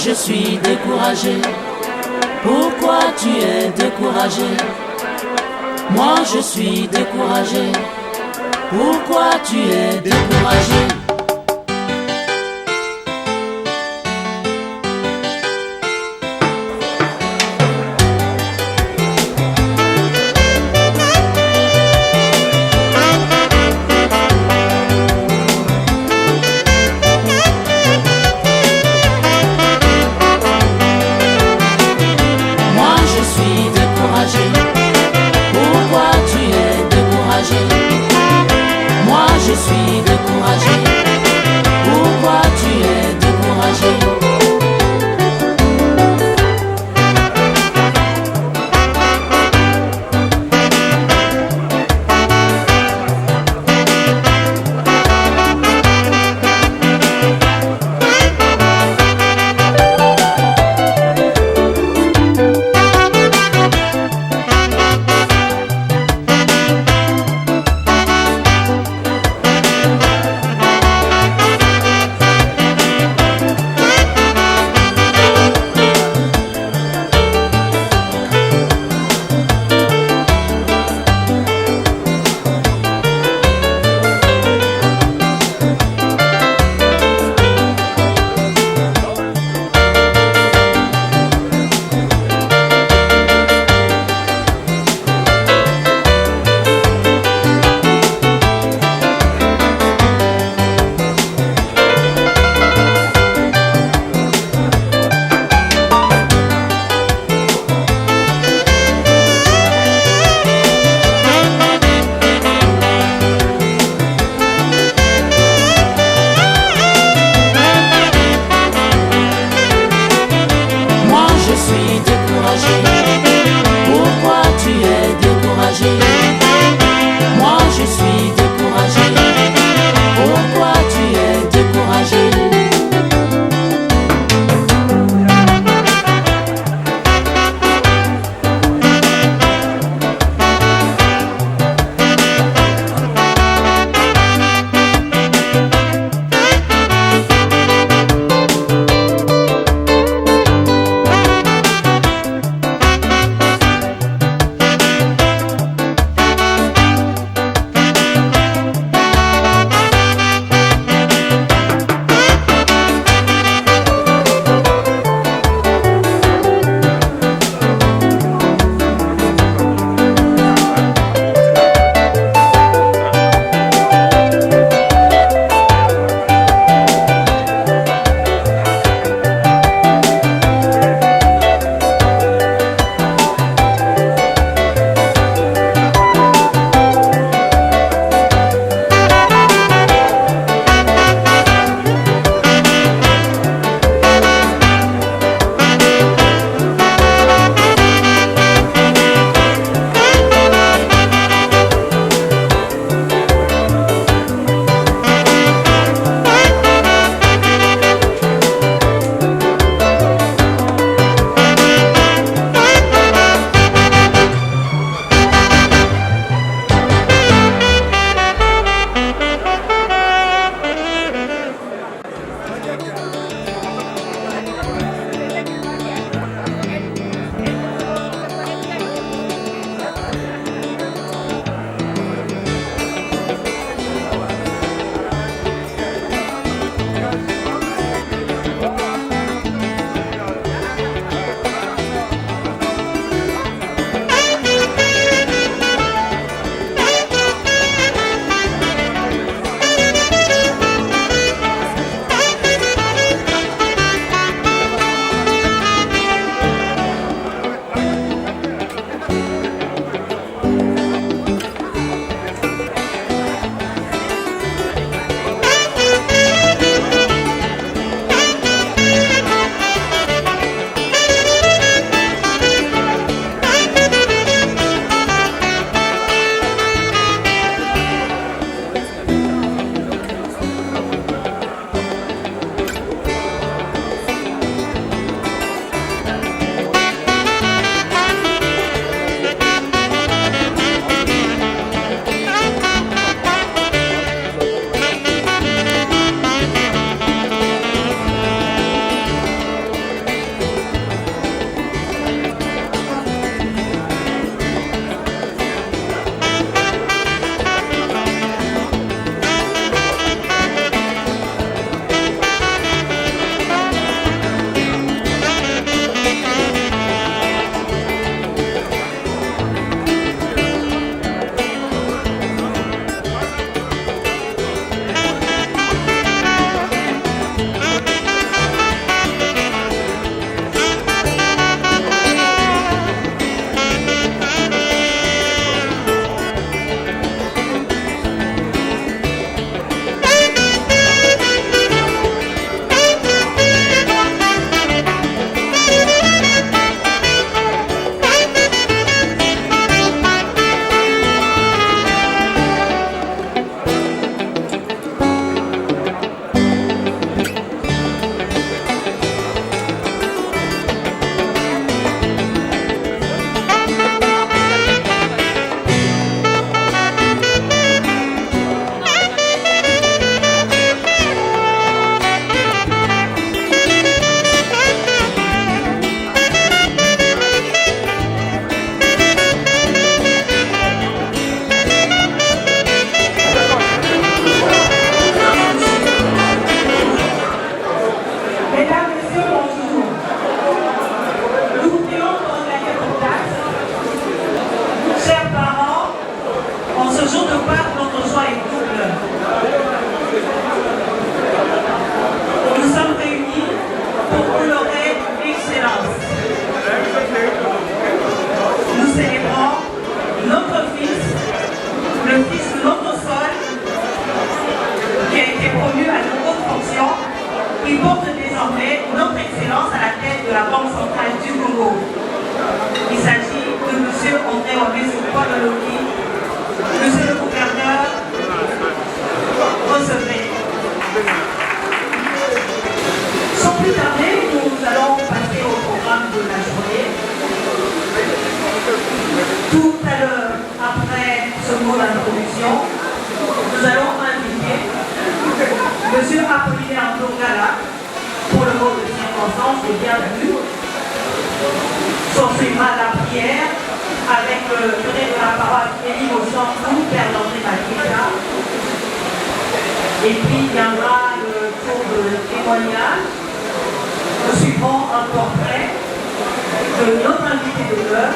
Je suis découragé. Pourquoi tu es découragé? Moi je suis découragé. Pourquoi tu es découragé? donner la parole à Elie Mosantou, père d'André Matéka. Et puis il viendra le tour de témoignage. Nous suivrons un portrait de notre invité d'honneur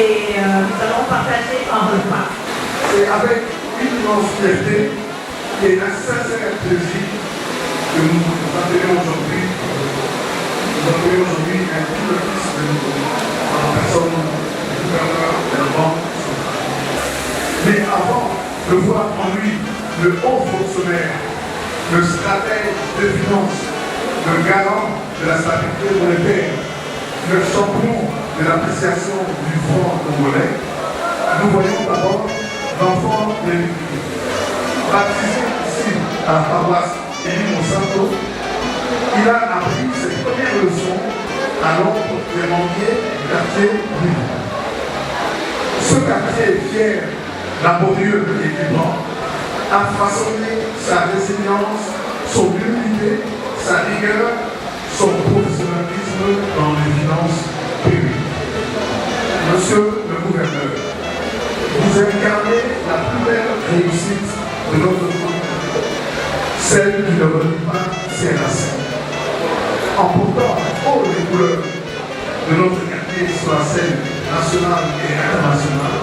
et nous allons partager un repas. C'est avec une immense fierté et un sincère plaisir que nous appelons aujourd'hui un double fils de nous, en personne du gouverneur de la Banque centrale. Mais avant de voir en lui le haut fonctionnaire, le stratège de finances, le garant de la stabilité monétaire, le champion de l'appréciation du franc congolais, nous voyons d'abord l'enfant de l'Église. Baptisé ici à la paroisse Elie Mosantou, il a appris ses premières leçons à l'ombre des banquiers du quartier libre. Ce quartier fier, laborieux et vibrant a façonné sa résilience, son humilité, sa rigueur, son professionnalisme dans les finances publiques. Monsieur le gouverneur, vous incarnez la plus belle réussite de notre communauté, celle qui ne relie pas ses racines. En portant haut les couleurs de notre quartier sur la scène nationale et internationale,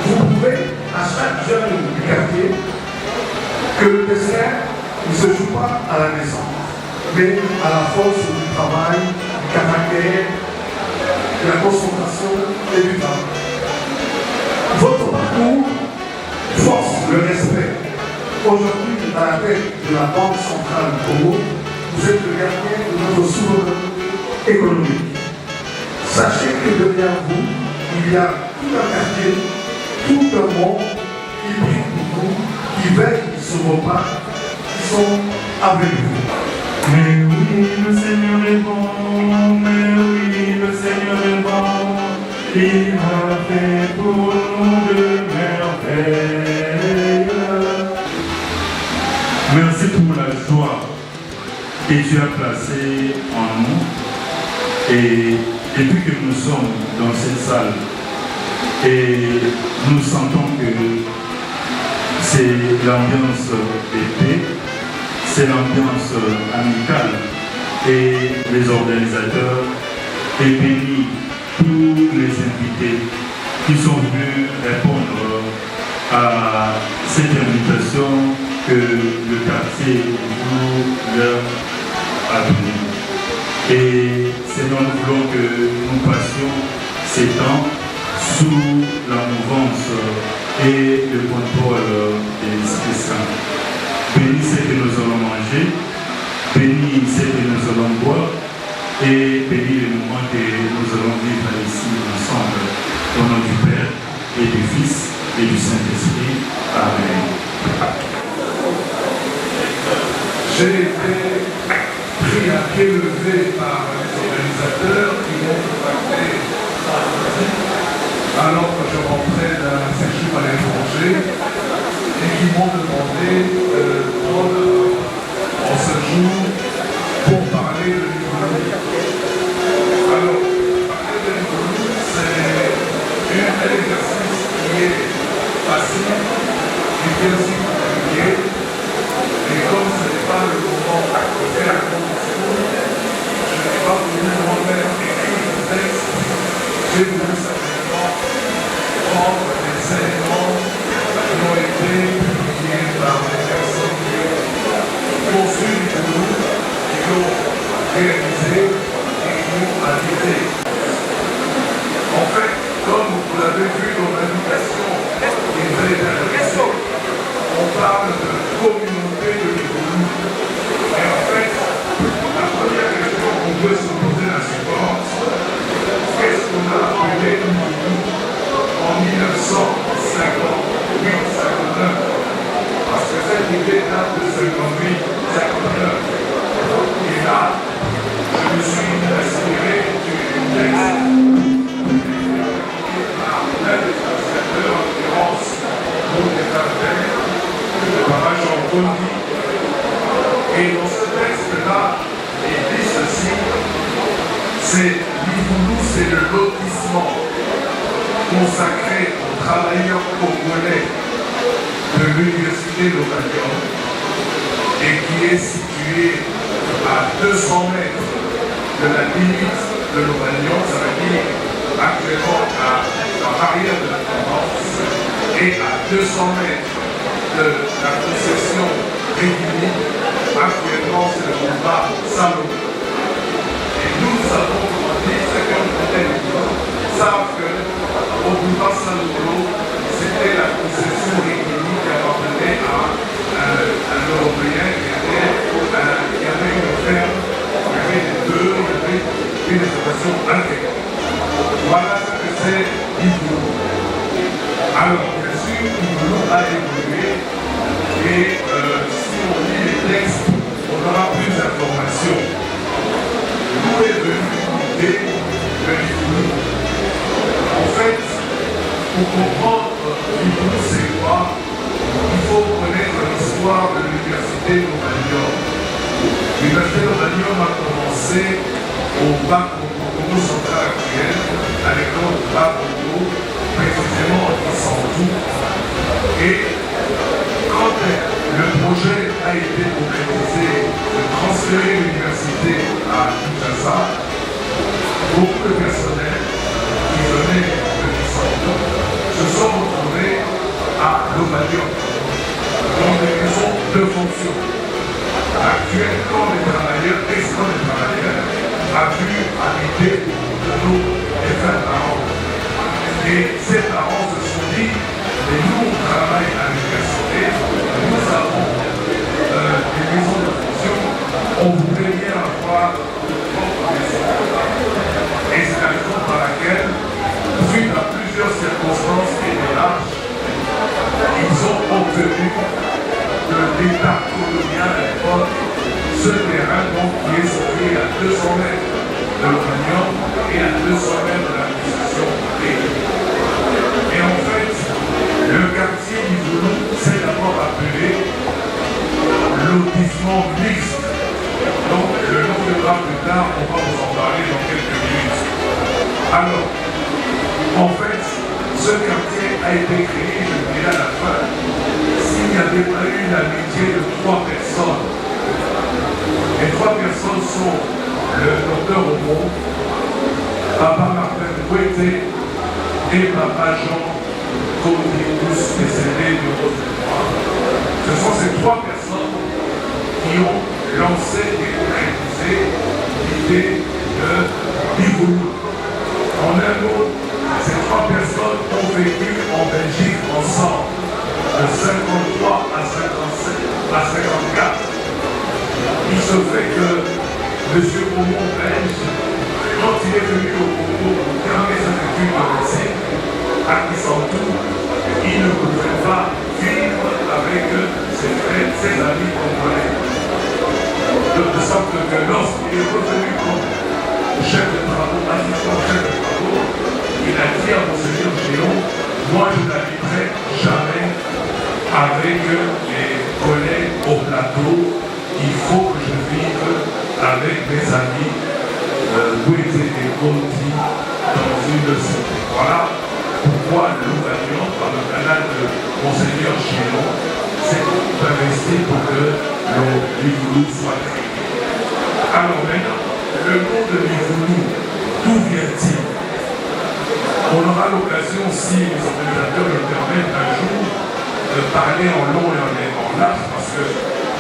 vous prouvez à chaque jeune du quartier que le destin ne se joue pas à la naissance, mais à la force du travail, du caractère, de la concentration et du travail. Votre parcours force le respect. Aujourd'hui, à la tête de la Banque centrale du Congo, vous êtes le gardien de notre souveraineté économique. Sachez que derrière vous, il y a tout un quartier, tout un monde qui prie pour vous, qui veille sur vos pas, qui sont avec vous. Mais oui, le Seigneur est bon, mais oui, le Seigneur est bon, il a fait pour nous de merveilles. Merci pour la joie que tu as placée en nous. Et depuis que nous sommes dans cette salle, et nous sentons que c'est l'ambiance de paix, c'est l'ambiance amicale, et les organisateurs, et bénis tous les invités qui sont venus répondre à cette invitation que le quartier vous leur a donnée. Et Seigneur, nous voulons que nous passions ces temps sous la mouvance et le contrôle de l'Esprit Saint. Bénis ce que nous allons manger, bénis ce que nous allons boire et bénis les moments que nous allons vivre ici ensemble. Au nom du Père et du Fils et du Saint-Esprit. Amen. J'ai été pris à pied levé par les organisateurs qui m'ont contacté alors que je rentrais d'un séjour à l'étranger et qui m'ont demandé de prendre en séjour pour parler de l'économie. Alors, parler de l'économie, c'est un exercice qui est facile, qui est aussi compliqué. Et comme ce n'est pas le moment de faire la condition, je n'ai pas voulu moi-même écrire le texte. J'ai voulu simplement prendre les éléments qui ont été publiés par des personnes qui ont suivi de nous, qui ont réalisé et qui ont habité. En fait, comme vous l'avez vu dans l'indication qui est adressée, on parle de communauté de l'économie. Et en fait, la première question qu'on peut se poser est la suivante. Qu'est-ce qu'on a appelé l'économie en 1958-59? Parce que cette idée date de 58-59. Et là, je me suis inspiré du texte par l'un des transmetteurs, en l'occurrence, pour les affaires, le papa Jean-Paul. Et dans ce texte-là, il dit ceci, c'est l'Ivoulou, c'est le lotissement. consacré aux travailleurs congolais de l'Université Lobanium et qui est situé à 200 mètres de la limite de Lobanium, ça veut dire actuellement à la barrière de la tendance, et à 200 mètres de la concession Régini, actuellement c'est le boulevard Salomon. Et nous avons dit, ceux qui ont peut-être savent qu'au boulevard Salomon, c'était la concession Régini qui appartenait à un Européen qui avait une ferme, il y avait des bœufs, il y avait une exploitation intégrale. Voilà ce que c'est Ivoulou. Alors, bien sûr, Ivoulou a évolué et si on lit les textes, on aura plus d'informations. D'où est venue l'idée de Ivoulou? En fait, pour comprendre Ivoulou, c'est quoi? Il faut connaître l'histoire de l'Université Lobanium. L'Université Lobanium a commencé au Bas-Congo central actuel, à l'école du Bas-Congo, précisément en 1912. Et quand le projet a été concrétisé de transférer l'université à Kinshasa, beaucoup de personnel qui venaient de 1912 se sont retrouvés à Lobanium, dans des raisons de fonction. Actuel corps des travailleurs, ex-corps des travailleurs, a pu habiter de nos défunts parents. Et ces parents se sont dit, mais nous on travaille à l'université, nous avons des maisons de fonction, on voudrait bien avoir une propre maison. Et c'est la raison par laquelle, suite à plusieurs circonstances et démarches, ils ont obtenu de l'État colonial à l'époque ce terrain donc, qui est situé à 200 mètres de l'Union et à 200 mètres de l'administration privée. Et en fait, le quartier d'Ivoulou s'est d'abord appelé lotissement mixte. Donc le nom viendra plus tard, on va vous en parler dans quelques minutes. Alors, en fait, ce quartier a été créé, je le dirai à la fin, s'il n'y avait pas eu l'amitié de 3 personnes. Les 3 personnes sont le docteur Aumont, Papa Martin Kouété et Papa Jean Condi, tous décédés du rôle de moi. Ce sont ces 3 personnes qui ont lancé et concrétisé l'idée de Ivoulou. En un mot, ces 3 personnes ont vécu en Belgique ensemble de 53 à 57 à 54. Il se fait que M. Aumont belge, quand il est venu au Congo pour terminer ses études de médecine, à Kisantou, il ne pouvait pas vivre avec ses frères, ses amis congolais. De sorte que lorsqu'il est revenu comme chef de travaux, assistant chef de travaux, il a dit à Monseigneur Géon, moi je n'habiterai jamais avec les collègues au plateau, il faut que je vive avec mes amis Kouété et Condi dans une cité. Voilà pourquoi l'Ouverture, par le canal de Monseigneur Géon, s'est investi pour que l'Ivoulou soit créé. Alors maintenant, le nom de l'Ivoulou, d'où vient-il? On aura l'occasion, si les organisateurs le permettent, un jour de parler en long et en large, parce que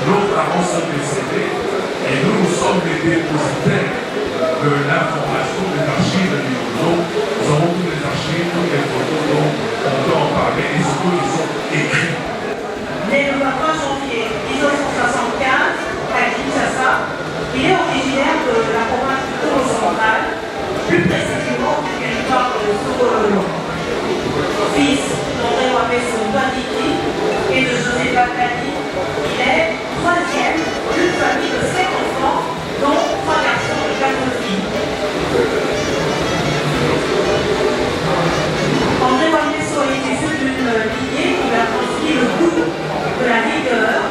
nos parents sont décédés et nous sommes les dépositaires de l'information des archives de l'Ivoulou. Nous avons toutes les archives, toutes les photos dont on peut en parler et surtout ils sont écrits. Né le 23 janvier 1975 à Kinshasa, il est originaire de la province du Congo central, plus précisément du territoire de Sokolo. Fils d'André Wapeso Bandiki et de José Bakani, il est 3e d'une famille de 7 enfants, dont 3 garçons et 4 filles. André Wapeso est issu d'une lignée qui lui a transmis le goût de la rigueur,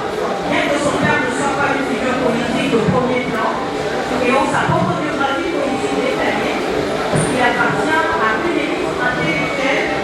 bien que son père ne soit pas une figure politique de premier plan, et ont sa propre biographie politique détaillée, qui appartient à une élite intellectuelle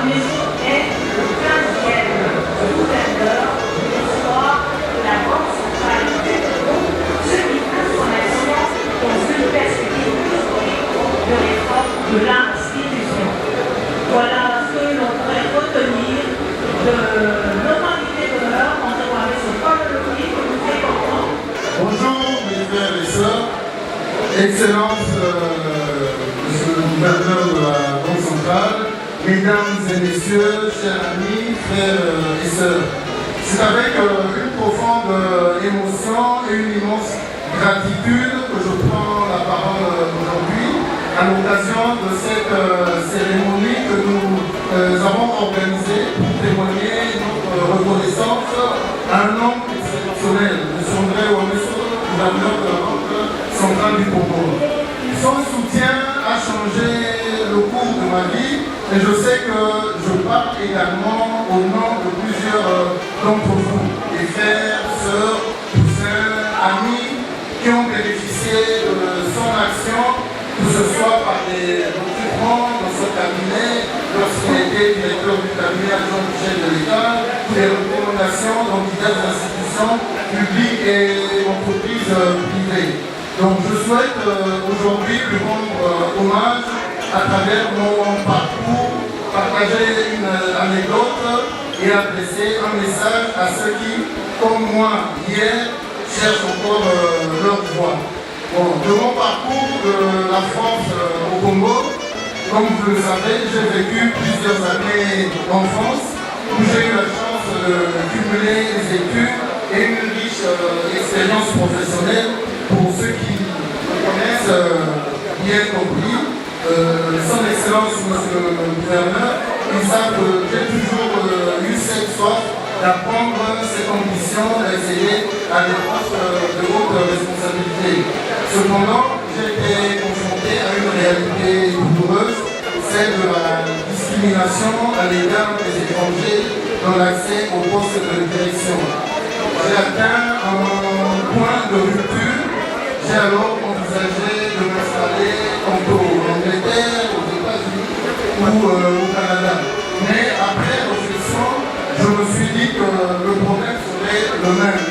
Maison est le 15e gouverneur de l'histoire de la Banque centrale du Congo, ce qui fait son action dans une perspective historique de réforme de l'institution. Voilà ce que l'on pourrait retenir de notre invité d'honneur, André-Maurice Paul-Louis, que nous évoquons. Bonjour mes frères et sœurs, Excellence Monsieur le gouverneur de la Banque centrale, Mesdames et Messieurs, chers amis, frères et sœurs. C'est avec une profonde émotion et une immense gratitude que je prends la parole aujourd'hui à l'occasion de cette cérémonie que nous avons organisée pour témoigner notre reconnaissance à un homme exceptionnel, M. André Ouamesso, gouverneur de la Banque centrale du Congo. Son soutien a changé le cours de ma vie et je sais que je parle également au nom de plusieurs d'entre vous, des frères, sœurs, cousins, amis qui ont bénéficié de son action, que ce soit par des recrutements dans ce cabinet, lorsqu'il était directeur du cabinet adjoint du chef de l'État, des recommandations dans diverses institutions publiques et entreprises privées. Donc je souhaite aujourd'hui lui rendre hommage à travers mon parcours, partager une anecdote et adresser un message à ceux qui, comme moi hier, cherchent encore leur voie. Bon, de mon parcours de la France au Congo, comme vous le savez, j'ai vécu plusieurs années en France où j'ai eu la chance de cumuler les études et une riche expérience professionnelle. Pour ceux qui me connaissent bien compris, son excellence, monsieur le gouverneur, ils savent que j'ai toujours eu cette soif d'apprendre cette ambition d'essayer à des postes de haute responsabilité. Cependant, j'ai été confronté à une réalité douloureuse, celle de la discrimination à l'égard des étrangers dans l'accès aux postes de direction. J'ai atteint un point de rupture. J'ai alors envisagé de m'installer tantôt en Angleterre, aux États-Unis ou au Canada. Mais après réflexion, je me suis dit que le problème serait le même.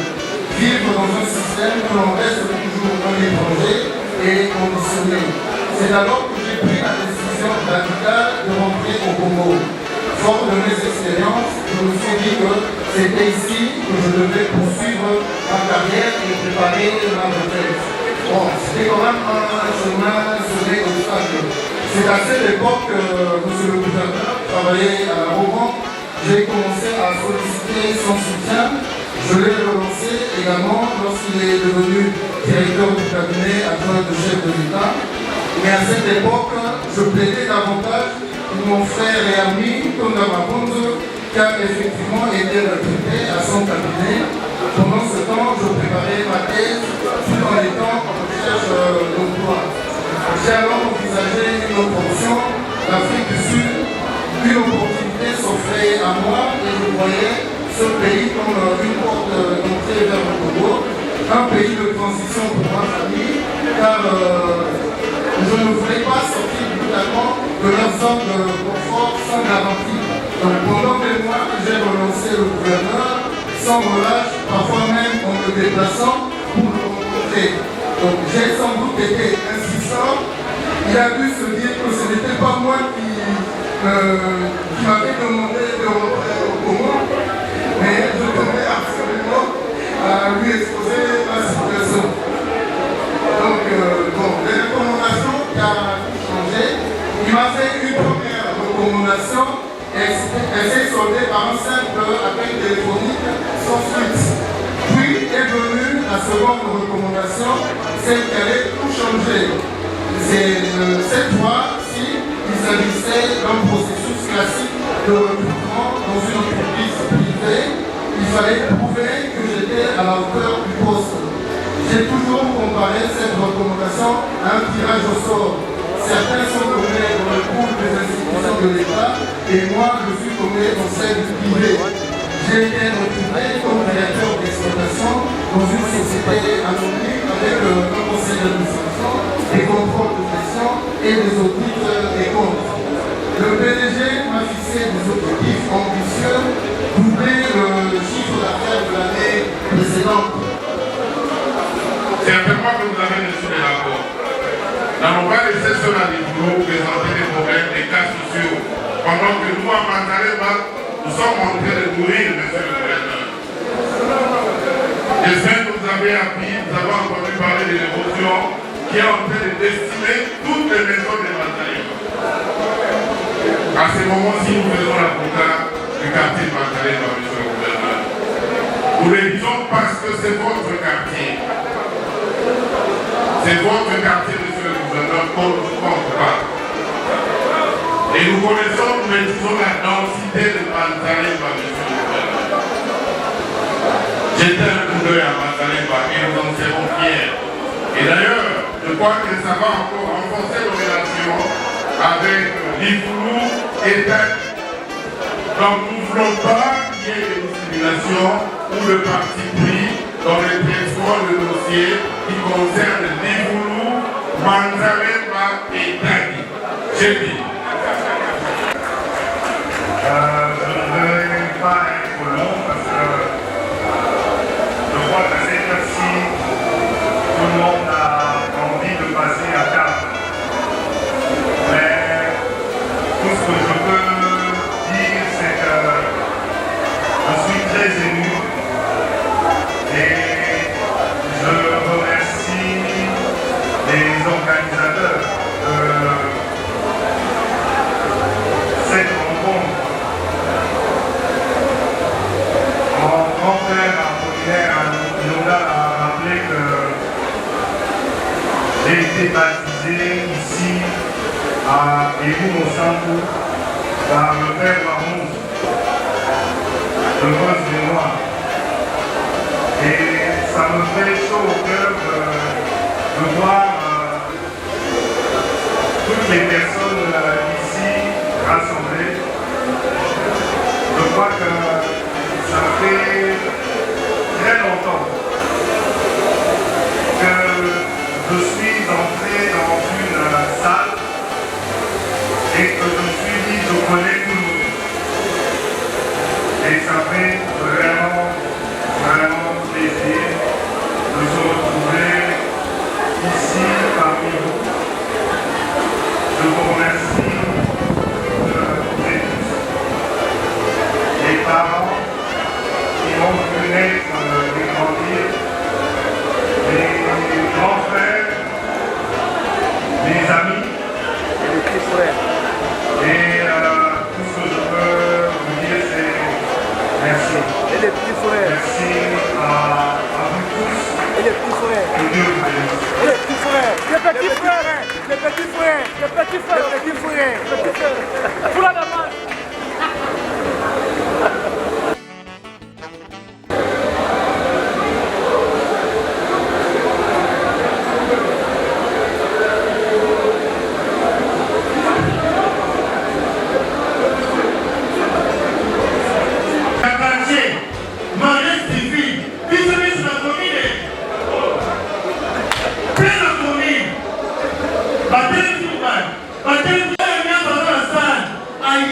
Vivre dans un système où l'on reste toujours un étranger et conditionné. C'est alors que j'ai pris la décision radicale de rentrer au Congo. Fort de mes expériences, je me suis dit que c'était ici que je devais poursuivre ma carrière et préparer ma retraite. Bon, c'était quand même un chemin semé d'obstacles. C'est à cette époque que monsieur le gouverneur travaillait à la Rouen. J'ai commencé à solliciter son soutien. Je l'ai relancé également lorsqu'il est devenu directeur du cabinet adjoint du chef de l'État. Mais à cette époque, je plaidais davantage pour mon frère et ami Tonda Mabonzo, qui a effectivement été recruté à son cabinet. Pendant ce temps, je préparais ma thèse tout en étant en recherche d'emploi. J'ai alors envisagé une autre option, l'Afrique du Sud. Une opportunité s'offrait à moi et je voyais ce pays comme une porte d'entrée vers le Congo, un pays de transition pour ma famille, car je ne voulais pas sortir brutalement de leur zone de confort sans garantie. Donc pendant des mois, j'ai relancé le gouverneur sans relâche, parfois même en me déplaçant pour le rencontrer. Donc j'ai sans doute été insistant. Il a dû se dire que ce n'était pas moi qui m'avait demandé de rentrer au Congo, mais je tenais absolument à lui exposer ma situation. Donc, les recommandations qui ont changé, il m'a fait une première recommandation, elle s'est soldée par un simple appel téléphonique sans suite. Puis est venue la seconde recommandation, celle qui allait tout changer. Cette fois-ci, il s'agissait d'un processus classique de recrutement dans une entreprise privée. Il fallait prouver que j'étais à la hauteur du poste. J'ai toujours comparé cette recommandation à un tirage au sort. Certains sont tombés dans le groupe des institutions de l'État et moi je suis tombé dans celle du privé. J'ai été recruté comme directeur d'exploitation dans une société anonyme avec un conseil d'administration, des contrôles de gestion et des audits des comptes. Le PDG m'a fixé des population à Livourou présentait des problèmes, des cas sociaux. Pendant que nous, à Mantareba, nous sommes en train de mourir, monsieur le gouverneur. J'espère que vous avez appris, nous avons entendu parler de l'érosion qui est en train de décimer toutes les maisons de Mantareba. À ce moment-ci, nous faisons la compta du quartier de Mantareba, monsieur le gouverneur. Nous le disons parce que c'est votre quartier. C'est votre quartier, monsieur le gouverneur, qu'on ne compte pas. Et nous connaissons, nous maîtrisons la densité de Mantareba, monsieur le gouverneur. J'étais un coup d'œil à Mantareba et nous en serons fiers. Et d'ailleurs, je crois que ça va encore renforcer nos relations avec Livourou et Dati. Donc nous ne voulons pas qu'il y ait des discriminations ou de parti pris dans les traitements de dossiers qui concernent Livourou, Mantareba et Dati. J'ai dit. Je ne vais pas être long parce que je crois que cette fois-ci, tout le monde a envie de passer à table. Mais tout ce que je peux dire, c'est que je suis très ému et je remercie les organisateurs de cette rencontre. Mon grand-père Apollinaire Nyoga a rappelé que j'ai été baptisé ici à Ebou-Mosantou par le père Mahmoud, le gosse des Noirs. Et ça me fait chaud au cœur de voir toutes les personnes ici rassemblées. Je crois que ça fait très longtemps que je suis entré dans une salle et que je me suis dit je connais tout le monde. Et ça fait vraiment plaisir de se retrouver ici parmi vous. Je vous remercie toutes et tous. Les parents qui ont pu naître et grandir, les grands frères, les amis, et les petits frères. Et tout ce que je peux vous dire, c'est merci. Et les petits frères. Merci à vous tous. Et les petits frères. Que Dieu vous bénisse. Et les petits frères. Les petits frères. Les petits frères. Les petits frères. Les petits frères. Les petits frères. Pour la demande. Aïe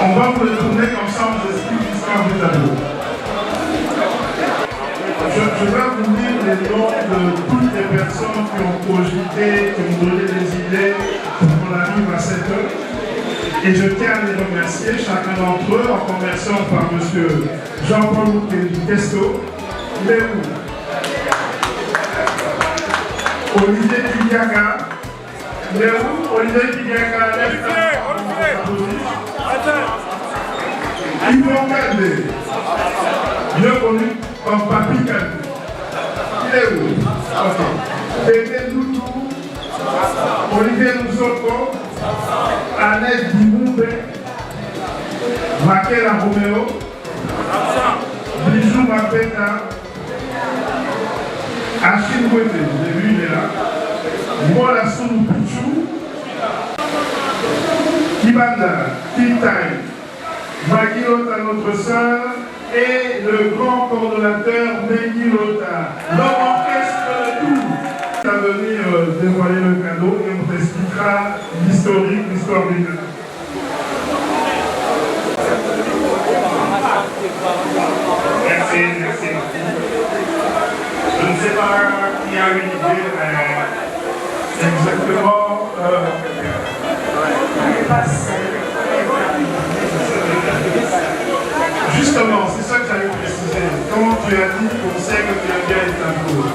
On va vous le tourner comme ça, on vous explique l'histoire du tableau. Je vais vous dire les noms de toutes les personnes qui ont cogité, qui ont donné des idées pour qu'on arrive à cette heure. Et je tiens à les remercier, chacun d'entre eux, en commençant par M. Jean-Paul Testo. Il est où? Olivier Kiliaka. Il est où? Olivier Kiliaka. Yvon Kandé, mieux connu comme Papi Kandé. Il est où? Ok. Bébé Doudou, Olivier Nusoko, Annette Dimoumbe, Makela Romeo, Bijou Mapeta, Achille Gwete, j'ai vu, il est là, Mola Sounou Pichou, Kibanda, Titaï, Magui Lota, notre sœur, et le grand coordonnateur Megui Lota, l'orchestre de tout. On va venir dévoiler le cadeau et on t'expliquera l'historique, l'histoire du cadeau. Merci, merci. Je ne sais pas qui a une idée, mais exactement. Justement, c'est ça que j'allais préciser. Quand tu as dit qu'on sait que tu as bien les tableaux,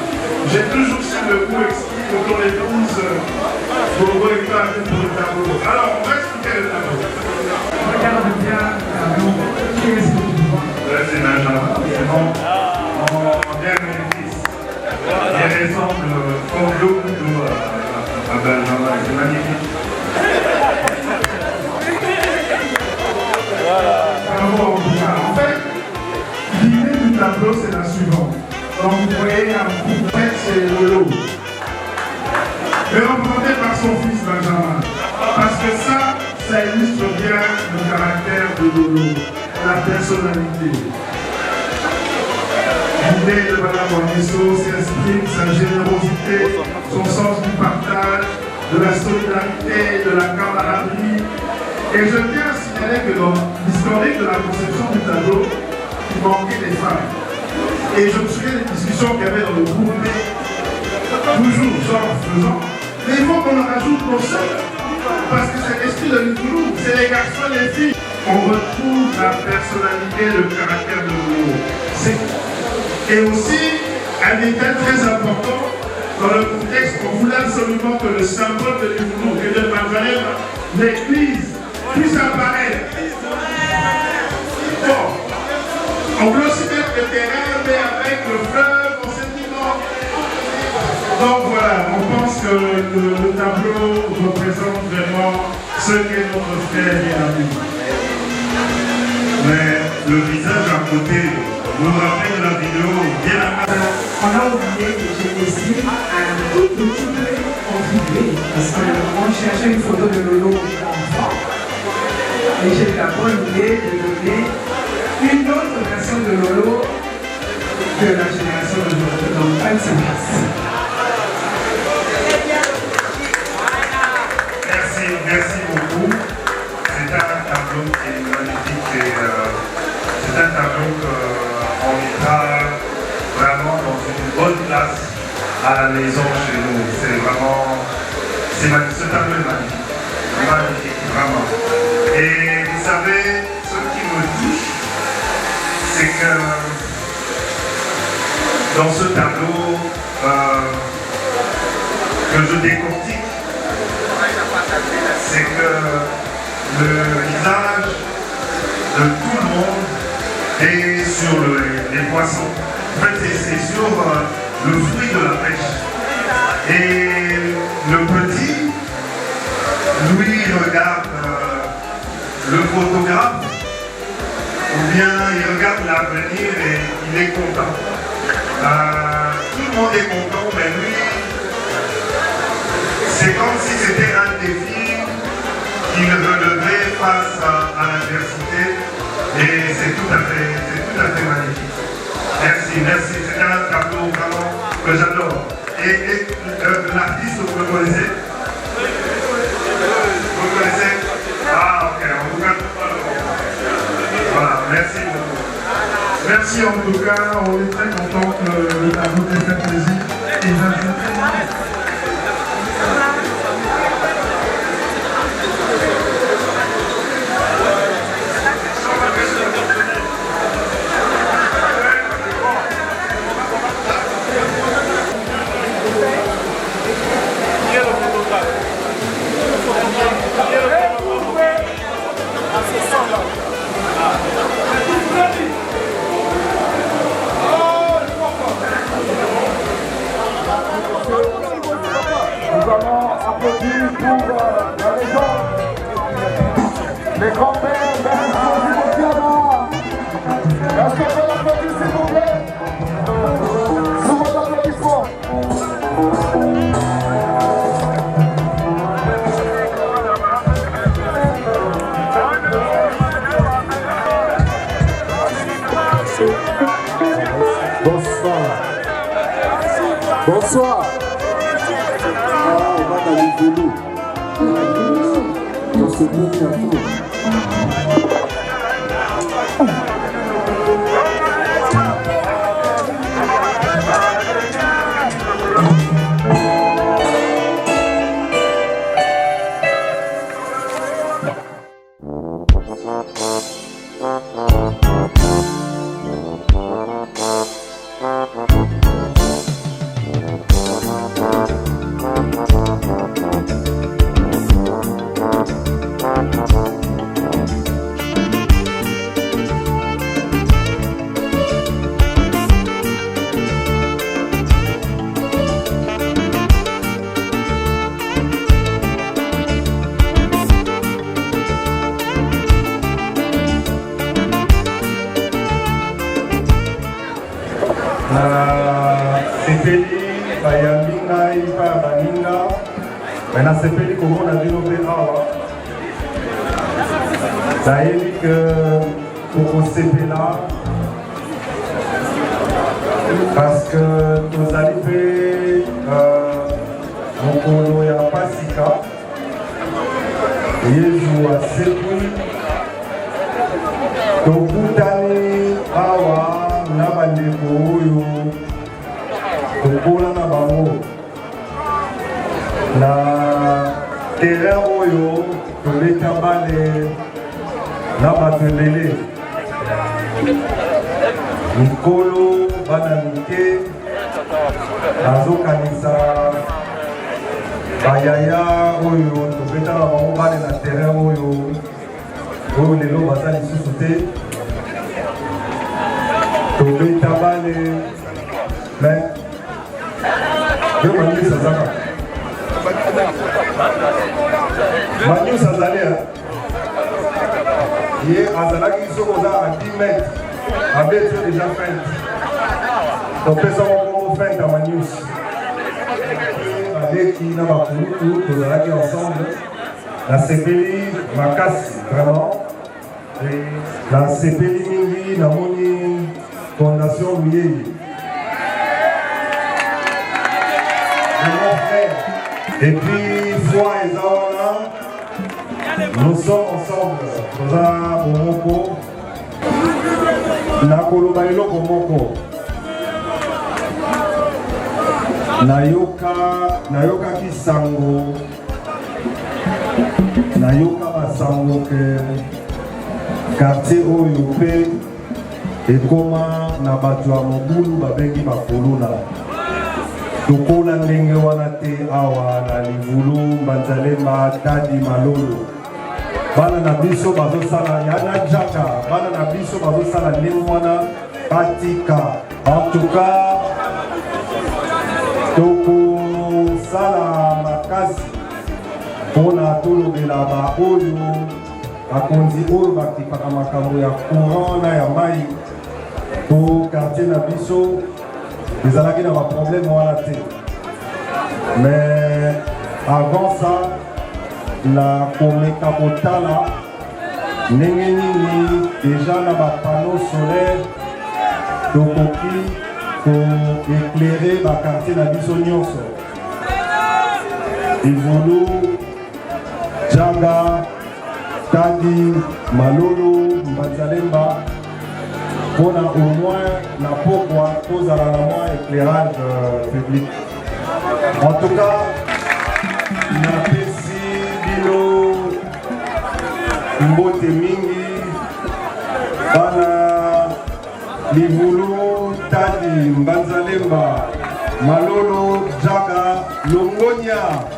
j'ai toujours su le goût exquis autour des 12 pour hectares pour le tableau. Alors, on va expliquer le tableau. Regarde bien le tableau. Qui est-ce que tu vois? C'est Benjamin, c'est mon dernier fils. Il ressemble comme l'eau à Benjamin, c'est magnifique. En fait, l'idée du tableau, c'est la suivante. Donc, vous voyez, un coup, c'est Lolo. Mais représenté par son fils Benjamin. Parce que ça illustre bien le caractère de Lolo, la personnalité. L'idée de Mme Waniso s'exprime sa générosité, son sens du partage, de la solidarité, de la camaraderie. Et je tiens à signaler que dans l'historique de la conception du tableau, il manquait des femmes. Et je me souviens des discussions qu'il y avait dans le groupe, toujours genre faisant. Mais il faut qu'on en rajoute nos sœurs, parce que c'est l'esprit de l'Ouloulou, c'est les garçons et les filles. On retrouve la personnalité, le caractère de l'Ouloulou. Et aussi, un détail très important, dans le contexte, on voulait absolument que le symbole de l'Ouloulou, que de Benjamin, l'église, puisse apparaître. Bon, on peut aussi mettre le terrain, mais avec le fleuve, on s'est dit non. Donc voilà, on pense que le tableau représente vraiment ce qu'est notre frère et ami. Mais le visage à côté nous rappelle la vidéo bien après. On a oublié que Génésis a un tout petit peu contribué parce qu'on cherchait une photo de Lolo enfant. Et j'ai eu la bonne idée de donner une autre version de Lolo de la génération d'aujourd'hui. Donc, pas de service. Merci beaucoup. C'est un tableau qui est magnifique et c'est un tableau qu'on mettra vraiment dans une bonne place à la maison chez nous. C'est vraiment, ce tableau est magnifique. Magnifique, vraiment. Et vous savez, ce qui me touche, c'est que dans ce tableau que je décortique, c'est que le visage de tout le monde est sur les poissons. En fait, c'est sur le fruit de la pêche. Et le petit, lui, il regarde le photographe, ou bien il regarde l'avenir et il est content. Tout le monde est content, mais lui, c'est comme si c'était un défi qu'il relevait face à l'adversité. Et c'est tout à fait magnifique. Merci. C'est un tableau vraiment que j'adore. Et l'artiste, vous le connaissez? Vous le connaissez? Ah, ok, on vous regarde pas. Merci en tout cas, on est très content que le tableau t'ait fait plaisir. Et nous allons applaudir pour la légende, les grands-pères d'Alain Motiana. Est-ce qu'on peut l'applaudir s'il vous plaît? Sous vos applaudissements. Bonsoir. Bonsoir. Ah, on va dans les vélos. On se met bientôt. Sepeli bayambi ngai pa ya baninga me nasepeli komona bino mpe awa nayebi ke tokosepela parce que tozali mpe mokolo ya pasika yezu asekwi tokutani awa na bandeko oyo tokola na bango na terrain oyo tobeta bale na bato ebele mikolo bana mike nazokanisa bayaya oyo tobeta na bango bale na terrain oyo lelo baza lisusu te tobeta bale mais yo Manius azaka Manius azali ye azalaki soki oza à 10 mètres abeti déjà feinte topesa moko feinte ya Manius aleki na bakulutu tozalaki ensemble nasepeli makasi vraiment nasepeli mingi namoni fondation Luyeye. Et puis, foi et Zawana, nous sommes ensemble. Nous avons Moko, Nakoloba eloko moko. Nayoka kisango, nayoka basango que quartier oyo pe ekoma na bato ya mobulu babengi bakolona. Tokola ndenge wana te awa na Livulu, Mbanzalemba, Dadi, Malolo. Bana na biso bazosala yana jaka, bana na biso bazosala ndenge wana patika. En tout cas, tokosala makasi mpona tolobela baoyo bakonzi oyo bakipaka makambo ya courant na ya mai po quartier na biso ezalaki na baproblème wana te. Mais avant ça na komeka kotala ndenge nini déjà na bapanneau solaire tokoki koéclairer bakartier na biso nyonso Livulu, Jaga, Dadi, Malolo, Mbanzalemba pour au moins la pourquoi tous à la moins éclairage public. En tout cas, napesi bino mbote mingi bana Livulu Tadi Mbanzalemba Malolo Jaga Longonia